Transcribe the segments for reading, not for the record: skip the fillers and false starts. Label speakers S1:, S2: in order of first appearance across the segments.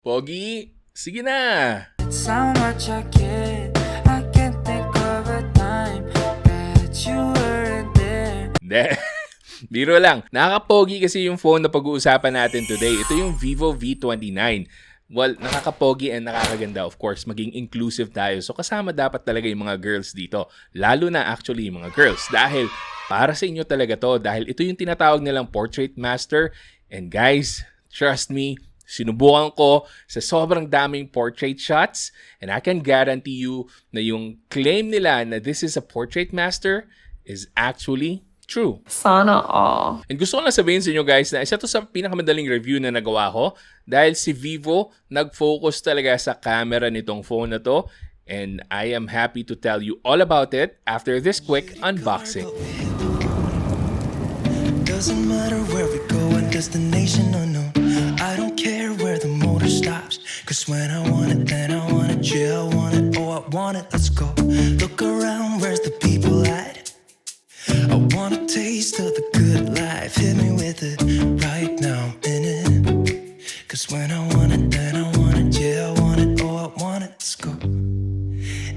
S1: Pogi, sige na!
S2: It's how much I care. I can't think of a time that you weren't there.
S1: Hindi. Biro lang. Nakakapogi kasi yung phone na pag-uusapan natin today. Ito yung vivo V29. Well, nakakapogi and nakakaganda. Of course, maging inclusive tayo. So kasama dapat talaga yung mga girls dito. Lalo na actually yung mga girls. Dahil para sa inyo talaga to. Dahil ito yung tinatawag nilang Portrait Master. And guys, trust me, sinubukan ko sa sobrang daming portrait shots. And I can guarantee you na yung claim nila na this is a Portrait Master is actually true.
S3: Sana all.
S1: And gusto ko lang sabihin sa inyo guys na isa to sa pinakamadaling review na nagawa ko dahil si Vivo nag-focus talaga sa camera nitong phone na to. And I am happy to tell you all about it after this quick unboxing.
S4: Doesn't matter where we go, a destination unknown. I don't care where the motor stops, cause when I want it, then I want it. Yeah, I want it, oh I want it, let's go. Look around, where's the people at? I want a taste of the good life. Hit me with it right now, in it. Cause when I want it, then I want it. Yeah, I want it, oh I want it, let's go.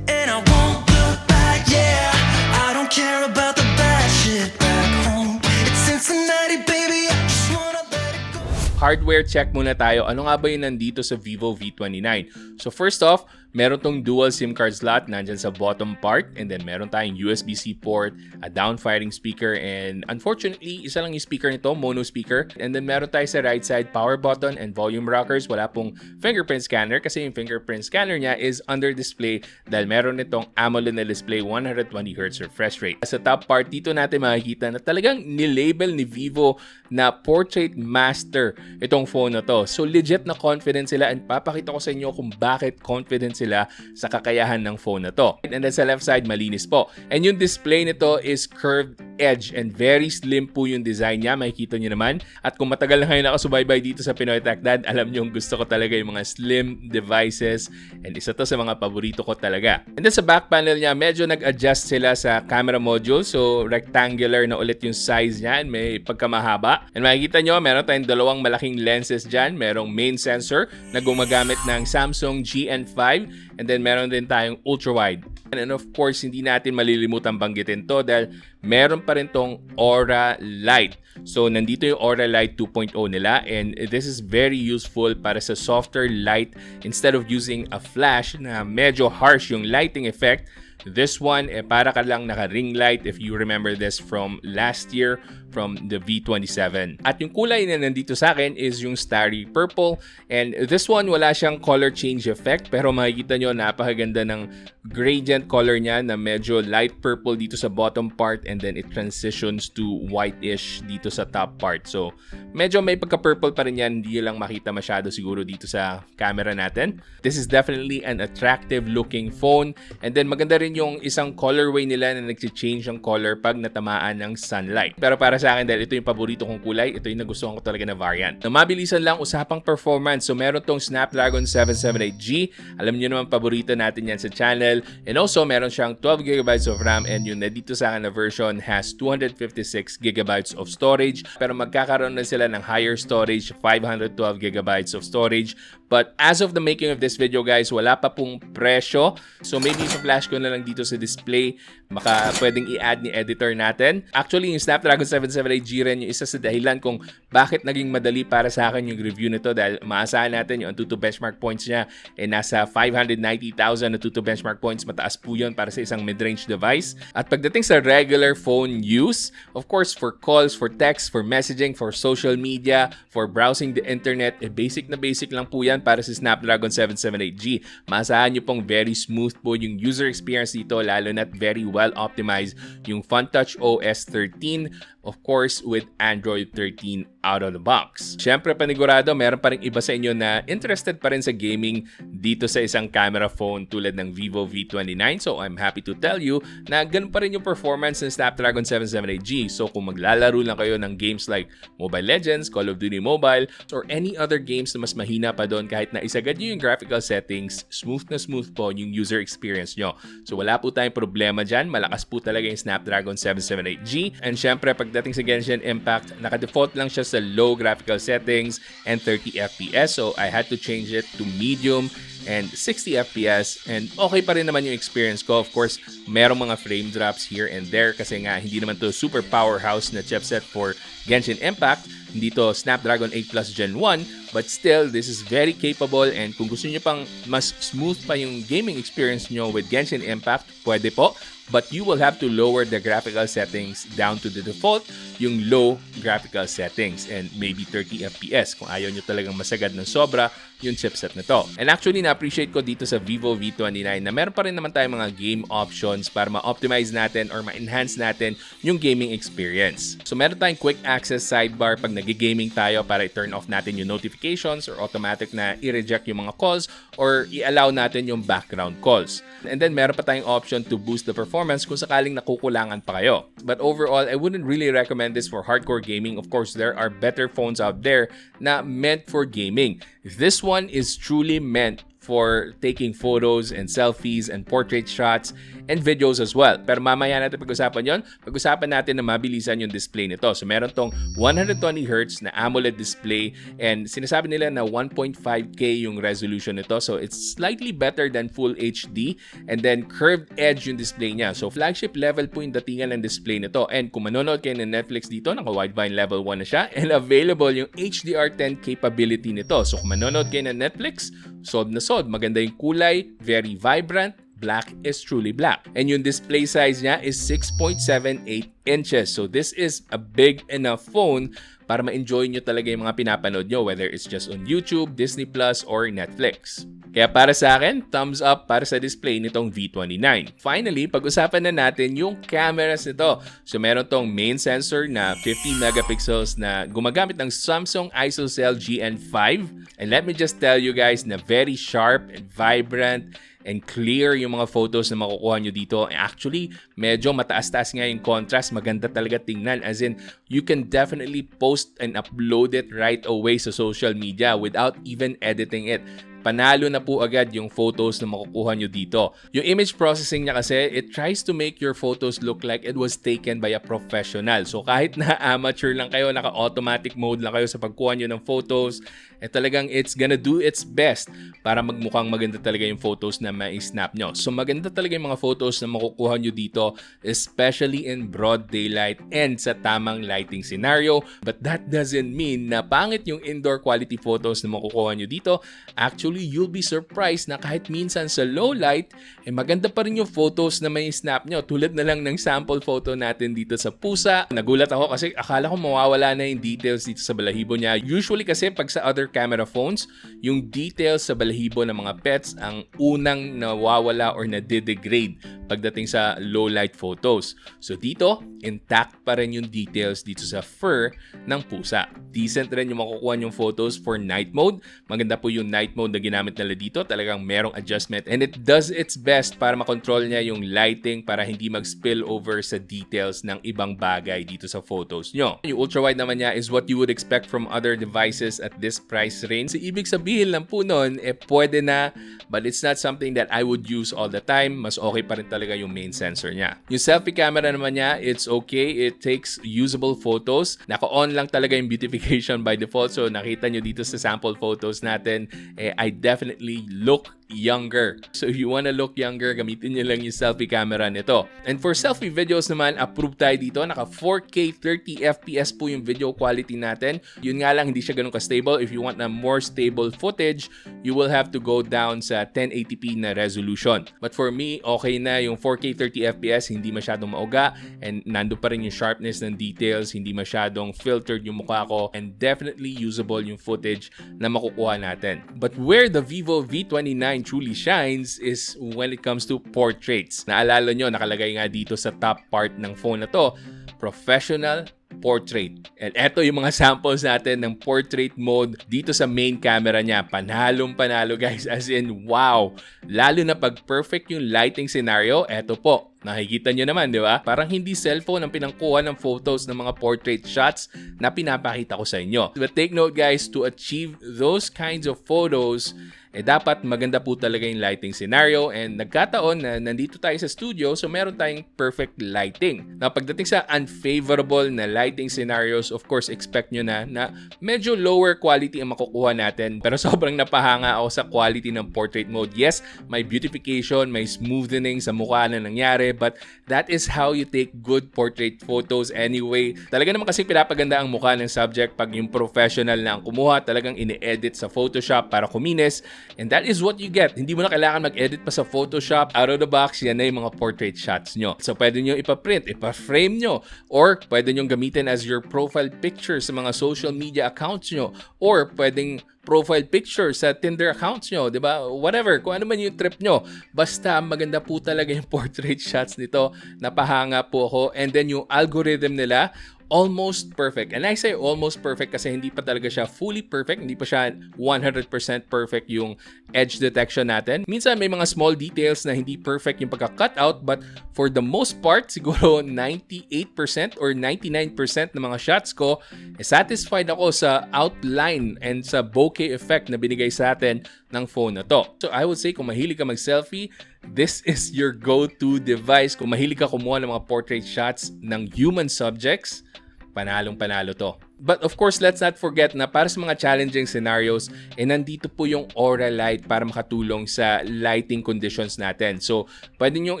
S4: And I won't look back, yeah. I don't care about the bad shit back home. It's Cincinnati, baby, I just wanna let it go.
S1: Hardware check muna tayo. Ano nga ba yung nandito sa vivo V29? So first off, meron tong dual SIM card slot nandyan sa bottom part, and then meron tayong USB-C port, a down-firing speaker, and unfortunately, isa lang yung speaker nito, mono speaker. And then meron tayo sa right side power button and volume rockers. Wala pong fingerprint scanner kasi yung fingerprint scanner niya is under display dahil meron nitong AMOLED na display 120Hz refresh rate. Sa top part, dito natin makikita na talagang nilabel ni Vivo na Portrait Master itong phone na to. So legit na confident sila, and papakita ko sa inyo kung bakit confident sila sa kakayahan ng phone na to. And then sa left side, malinis po. And yung display nito is curved edge and very slim po yung design niya. Makikita nyo naman. At kung matagal na kayo nakasubaybay dito sa Pinoy Techdad, alam nyo yung gusto ko talaga yung mga slim devices. And isa to sa mga paborito ko talaga. And then sa back panel niya, medyo nag-adjust sila sa camera module. So rectangular na ulit yung size niya and may pagkamahaba. And makikita nyo, meron tayong dalawang malaking lenses dyan. Merong main sensor na gumagamit ng Samsung GN5. And then meron din tayong ultra-wide. And of course, hindi natin malilimutan banggitin to dahil meron pa rin tong Aura Light. So nandito yung Aura Light 2.0 nila, and this is very useful para sa softer light. Instead of using a flash na medyo harsh yung lighting effect, this one, para ka lang naka-ring light if you remember this from last year from the V27. At yung kulay na nandito sa akin is yung starry purple, and this one wala siyang color change effect pero makikita nyo napakaganda ng gradient color niya na medyo light purple dito sa bottom part and then it transitions to whitish dito sa top part. So medyo may pagka-purple pa rin yan, hindi lang makita masyado siguro dito sa camera natin. This is definitely an attractive looking phone, and then maganda rin yung isang colorway nila na nag-change ang color pag natamaan ng sunlight. Pero para sa akin, dahil ito yung paborito kong kulay, ito yung nagustuhan ko talaga na variant. Na mabilisan lang, usapang performance. So meron tong Snapdragon 778G. Alam niyo naman, paborito natin yan sa channel. And also, meron siyang 12GB of RAM, and yung na dito sa akin na version has 256GB of storage. Pero magkakaroon na sila ng higher storage, 512GB of storage. But as of the making of this video guys, wala pa pong presyo. So maybe i-flash ko na lang dito sa display. Baka pwedeng i-add ni editor natin. Actually, yung Snapdragon 778G rin yung isa sa dahilan kung bakit naging madali para sa akin yung review nito, dahil maasahan natin yung Antutu benchmark points niya nasa 590,000 Antutu benchmark points. Mataas po yun para sa isang mid-range device. At pagdating sa regular phone use, of course, for calls, for text, for messaging, for social media, for browsing the internet, basic na basic lang po yan para sa Snapdragon 778G. Maasahan nyo pong very smooth po yung user experience dito, lalo na't very well optimized yung FunTouch OS 13, of course, with Android 13 out of the box. Siyempre, panigurado, meron pa rin iba sa inyo na interested pa rin sa gaming dito sa isang camera phone tulad ng vivo V29. So, I'm happy to tell you na ganun pa rin yung performance ng Snapdragon 778G. So, kung maglalaro lang kayo ng games like Mobile Legends, Call of Duty Mobile, or any other games na mas mahina pa doon, kahit na isagad nyo yung graphical settings, smooth na smooth po yung user experience nyo. So, wala po tayong problema dyan. Malakas po talaga yung Snapdragon 778G. And syempre, pag pagdating sa Genshin Impact, naka-default lang siya sa low graphical settings and 30 FPS. So I had to change it to medium and 60 FPS, and okay pa rin naman yung experience ko. Of course, merong mga frame drops here and there kasi nga hindi naman to super powerhouse na chipset for Genshin Impact. Hindi to Snapdragon 8 Plus Gen 1, but still, this is very capable, and kung gusto nyo pang mas smooth pa yung gaming experience nyo with Genshin Impact, pwede po. But you will have to lower the graphical settings down to the default, yung low graphical settings, and maybe 30 FPS kung ayaw nyo talagang masagad ng sobra yung chipset na to. And actually, na-appreciate ko dito sa vivo V29 na meron pa rin naman tayong mga game options para ma-optimize natin or ma-enhance natin yung gaming experience. So meron tayong quick access sidebar pag nag-gaming tayo para i-turn off natin yung notifications or automatic na i-reject yung mga calls or i-allow natin yung background calls. And then meron pa tayong option to boost the performance kung sakaling nakukulangan pa kayo. But overall, I wouldn't really recommend this for hardcore gaming. Of course, there are better phones out there na meant for gaming. This one is truly meant for taking photos and selfies and portrait shots and videos as well. Pero mamaya natin pag-usapan yon. Pag-usapan natin na mabilisan yung display nito. So meron tong 120Hz na AMOLED display, and sinasabi nila na 1.5K yung resolution nito. So it's slightly better than Full HD, and then curved edge yung display niya. So flagship level po yung datingan ng display nito. And kung manonood kayo ng Netflix dito, naka-wideband level 1 na siya, and available yung HDR10 capability nito. So kung manonood kayo ng Netflix, solve na solve. Maganda yung kulay, very vibrant. Black is truly black. And yung display size niya is 6.78 inches. So this is a big enough phone para ma-enjoy nyo talaga yung mga pinapanood nyo, whether it's just on YouTube, Disney Plus, or Netflix. Kaya para sa akin, thumbs up para sa display nitong V29. Finally, pag-usapan na natin yung cameras nito. So meron tong main sensor na 50 megapixels na gumagamit ng Samsung ISOCELL GN 5. And let me just tell you guys na very sharp and vibrant and clear yung mga photos na makukuha nyo dito. Actually, medyo mataas-taas nga yung contrast. Maganda talaga tingnan. As in, you can definitely post and upload it right away sa social media without even editing it. Panalo na po agad yung photos na makukuha nyo dito. Yung image processing niya kasi, it tries to make your photos look like it was taken by a professional. So kahit na amateur lang kayo, naka-automatic mode lang kayo sa pagkuha nyo ng photos, talagang it's gonna do its best para magmukhang maganda talaga yung photos na ma-snap nyo. So maganda talaga yung mga photos na makukuha nyo dito, especially in broad daylight and sa tamang lighting scenario. But that doesn't mean na pangit yung indoor quality photos na makukuha nyo dito. Actually, you'll be surprised na kahit minsan sa low light, maganda pa rin yung photos na may snap nyo. Tulad na lang ng sample photo natin dito sa pusa. Nagulat ako kasi akala ko mawawala na yung details dito sa balahibo niya. Usually kasi pag sa other camera phones, yung details sa balahibo ng mga pets ang unang nawawala or nade-degrade pagdating sa low light photos. So dito, intact pa rin yung details dito sa fur ng pusa. Decent rin yung makukuha yung photos for night mode. Maganda po yung night mode na ginamit nila dito. Talagang merong adjustment, and it does its best para makontrol niya yung lighting para hindi mag-spill over sa details ng ibang bagay dito sa photos nyo. Yung ultra-wide naman niya is what you would expect from other devices at this price range. So, ibig sabihin lang po nun, pwede na, but it's not something that I would use all the time. Mas okay pa rin talaga yung main sensor niya. Yung selfie camera naman niya, it's okay. It takes usable photos. Naka-on lang talaga yung beautification by default. So, nakita nyo dito sa sample photos natin, I definitely look younger. So if you wanna look younger, gamitin nyo lang yung selfie camera nito. And for selfie videos naman, approved tayo dito. Naka 4K 30 FPS po yung video quality natin. Yun nga lang, hindi siya ganun ka-stable. If you want a more stable footage, you will have to go down sa 1080p na resolution. But for me, okay na yung 4K 30 FPS, hindi masyadong mauga, and nando pa rin yung sharpness ng details, hindi masyadong filtered yung mukha ko, and definitely usable yung footage na makukuha natin. But where the vivo V29 truly shines is when it comes to portraits. Naalala nyo, nakalagay nga dito sa top part ng phone na to, professional portrait. And eto yung mga samples natin ng portrait mode dito sa main camera niya. Panalong panalo guys, as in wow. Lalo na pag perfect yung lighting scenario, eto po. Nakikita nyo naman, di ba? Parang hindi cellphone ang pinangkuha ng photos ng mga portrait shots na pinapakita ko sa inyo. But take note guys, to achieve those kinds of photos, dapat maganda po talaga yung lighting scenario, and nagkataon na nandito tayo sa studio, so meron tayong perfect lighting. Na pagdating sa unfavorable na lighting scenarios, of course, expect nyo na medyo lower quality ang makukuha natin. Pero sobrang napahanga ako sa quality ng portrait mode. Yes, may beautification, may smoothening sa mukha na nangyari, but that is how you take good portrait photos anyway. Talaga naman kasi pinapaganda ang mukha ng subject pag yung professional na ang kumuha, talagang ini-edit sa Photoshop para kuminis, and that is what you get. Hindi mo na kailangan mag-edit pa sa Photoshop. Out of the box, yan na yung mga portrait shots nyo. So pwede nyo ipa-print, ipa-frame nyo, or pwede nyo gamitin as your profile picture sa mga social media accounts nyo, or pwedeng profile picture sa Tinder accounts nyo, di ba? Whatever, kung ano man yung trip nyo. Basta maganda po talaga yung portrait shots nito. Napahanga po ako. And then yung algorithm nila, almost perfect. And I say almost perfect kasi hindi pa talaga siya fully perfect. Hindi pa siya 100% perfect yung edge detection natin. Minsan may mga small details na hindi perfect yung pagka-cutout, but for the most part, siguro 98% or 99% ng mga shots ko, satisfied ako sa outline and sa bokeh effect na binigay sa atin ng phone na to. So I would say kung mahilig ka mag-selfie, this is your go-to device. Kung mahilig ka kumuha ng mga portrait shots ng human subjects, panalong-panalo to. But of course, let's not forget na para sa mga challenging scenarios, nandito po yung aura light para makatulong sa lighting conditions natin. So, pwede nyong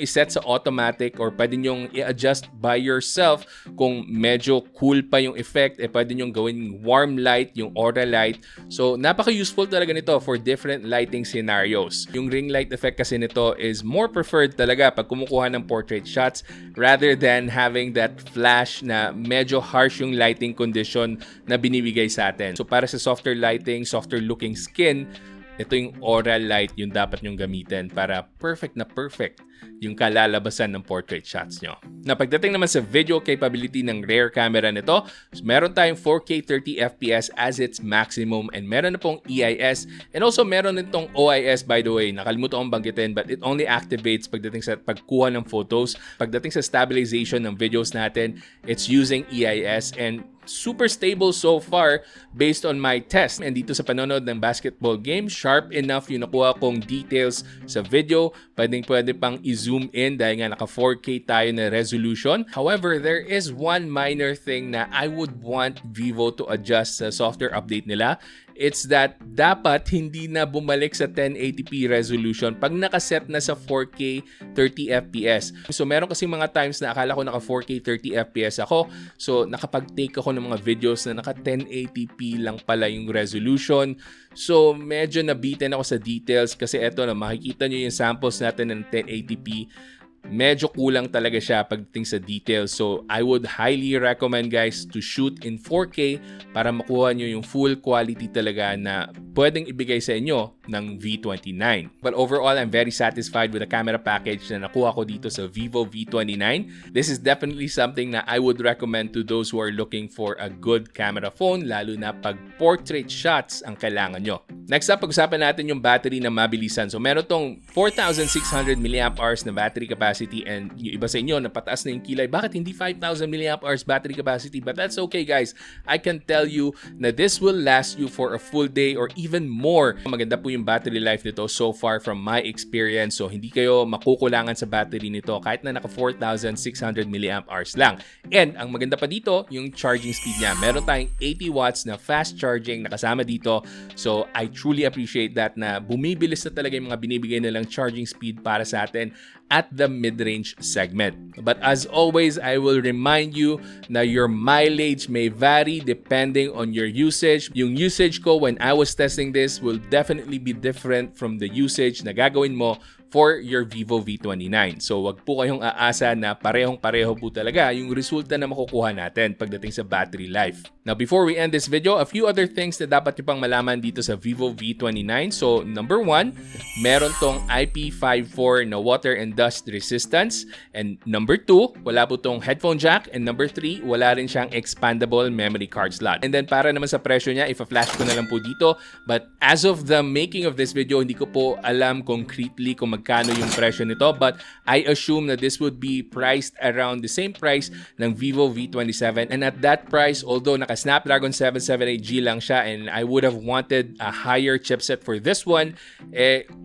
S1: iset sa automatic or pwede nyong i-adjust by yourself. Kung medyo cool pa yung effect, pwede nyong gawin warm light, yung aura light. So, napaka-useful talaga nito for different lighting scenarios. Yung ring light effect kasi nito is more preferred talaga pag kumukuha ng portrait shots rather than having that flash na medyo harsh yung lighting condition na binibigay sa atin. So para sa softer lighting, softer looking skin, ito yung aura light yung dapat nyong gamitin para perfect na perfect yung kalalabasan ng portrait shots nyo. Na pagdating naman sa video capability ng rear camera nito, meron tayong 4K 30fps as its maximum, and meron na pong EIS, and also meron nitong OIS, by the way. Nakalimutan kong banggitin, but it only activates pagdating sa pagkuha ng photos. Pagdating sa stabilization ng videos natin, it's using EIS, and super stable so far based on my test. And dito sa panonood ng basketball game, sharp enough yung nakuha kong details sa video. Pwede pang i-zoom in dahil nga naka 4K tayo na resolution. However, there is one minor thing na I would want Vivo to adjust sa software update nila. It's that dapat hindi na bumalik sa 1080p resolution pag nakaset na sa 4K 30fps. So meron kasi mga times na akala ko naka 4K 30fps ako. So nakapag-take ako ng mga videos na naka 1080p lang pala yung resolution. So medyo nabitin ako sa details kasi eto na makikita nyo yung samples natin ng 1080p. Medyo kulang talaga siya pagdating sa details. So, I would highly recommend guys to shoot in 4K para makuha nyo yung full quality talaga na pwedeng ibigay sa inyo ng V29. But overall, I'm very satisfied with the camera package na nakuha ko dito sa vivo V29. This is definitely something na I would recommend to those who are looking for a good camera phone, lalo na pag portrait shots ang kailangan nyo. Next up, pag-usapan natin yung battery na mabilisan. So, meron tong 4,600 mAh na battery capacity, and yung iba sa inyo, napataas na yung kilay. Bakit hindi 5,000 mAh battery capacity? But that's okay guys. I can tell you na this will last you for a full day or even more. Maganda po yung battery life nito so far from my experience. So hindi kayo makukulangan sa battery nito kahit na naka 4,600 mAh lang. And ang maganda pa dito, yung charging speed niya. Meron tayong 80 watts na fast charging na kasama dito. So I truly appreciate that na bumibilis na talaga yung mga binibigay nilang charging speed para sa atin at the mid-range segment. But as always, I will remind you na your mileage may vary depending on your usage. Yung usage ko when I was testing this will definitely be different from the usage na gagawin mo for your Vivo V29. So wag po kayong aasa na parehong-pareho po talaga yung resulta na makukuha natin pagdating sa battery life. Now before we end this video, a few other things na dapat nyo pang malaman dito sa Vivo V29. So number 1, meron tong IP54 na water and dust resistance. And number 2, wala po tong headphone jack. And number 3, wala rin siyang expandable memory card slot. And then para naman sa presyo niya, ipa-flash ko na lang po dito. But as of the making of this video, hindi ko po alam concretely kung magkano yung presyo nito. But I assume that this would be priced around the same price ng vivo V27. And at that price, although naka Snapdragon 778G lang siya and I would have wanted a higher chipset for this one,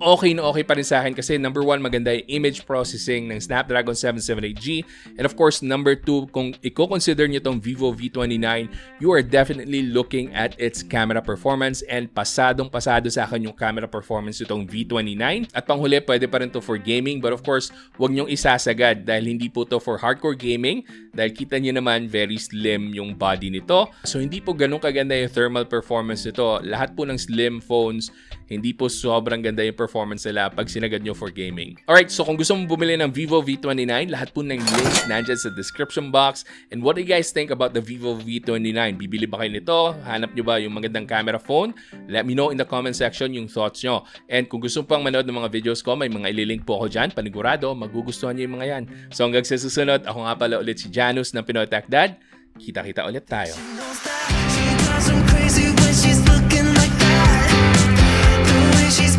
S1: okay na okay pa rin sa akin kasi number 1, maganda yung image processing ng Snapdragon 778G. And of course, number 2, kung i-consider nyo itong vivo V29, you are definitely looking at its camera performance and pasadong-pasado sa akin yung camera performance itong V29. At panghuli, pwede pa rin to for gaming, but of course, huwag nyong isasagad dahil hindi po to for hardcore gaming dahil kita nyo naman very slim yung body nito. So hindi po ganun kaganda yung thermal performance nito. Lahat po ng slim phones, hindi po sobrang ganda yung performance nila pag sinagad nyo for gaming. Alright, so kung gusto mong bumili ng vivo V29, lahat po ng links nandyan sa description box. And what do you guys think about the vivo V29? Bibili ba kayo nito? Hanap nyo ba yung magandang camera phone? Let me know in the comment section yung thoughts nyo. And kung gusto pang manood ng mga videos ko, may mga ililink po ako dyan. Panigurado, magugustuhan nyo yung mga yan. So hanggang sa susunod, ako nga pala ulit si Janus ng Pinoy Techdad. Kita-kita ulit tayo.
S4: She drives him crazy when she's looking like that. The way she's